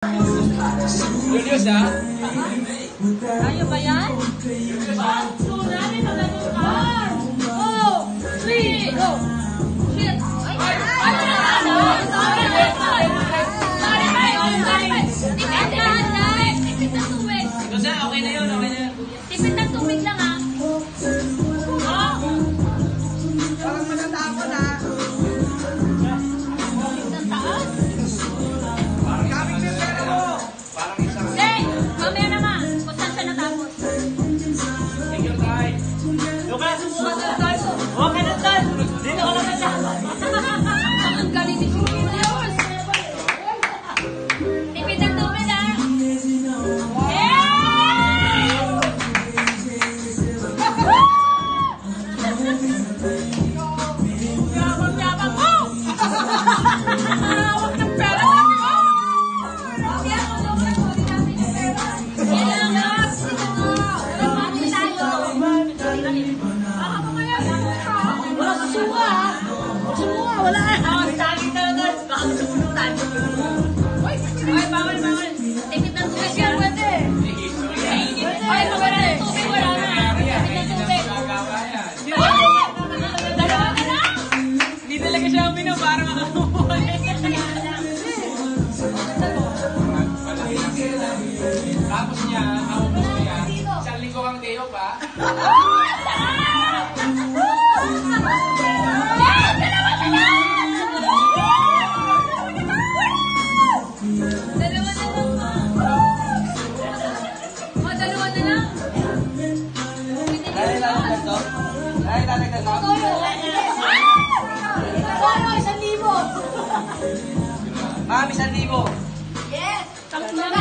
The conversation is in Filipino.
Julius, ha? Ayaw ba yan? 1, 2, namin na lang. 4, 3, go! Shit! Ay! Tipid ng tubig. Okay na yun, okay na yun. Tipid ng tubig lang, ha? Parang matatapon ha. Ng taas? Gamit mo yung pera mo. Parang isang... Hindi! Mamaya naman. Kung saan siya natapos. Take your time. Okay na tayo. Dito ka lang na siya. Ang galing ni Julius. Tipid ng tubig, ha? Yabang mo! Hawak ng pera mo! Wala susuka, ha? Susuka, wala eh. Sabi talaga, baka masulutan. Ay, bawal. Tipid ng tubig yan, pwede. Ay, wala ng tubig, wala na. Tipid ng tubig. Dalawa ka na? Hindi talaga siya uminom, parang makakuha. Tapos niya, naubos niya. Isang linggo kang day off, ha? Dahil lalagdag ko. Mami, 1,000. Yes! Tatlo na.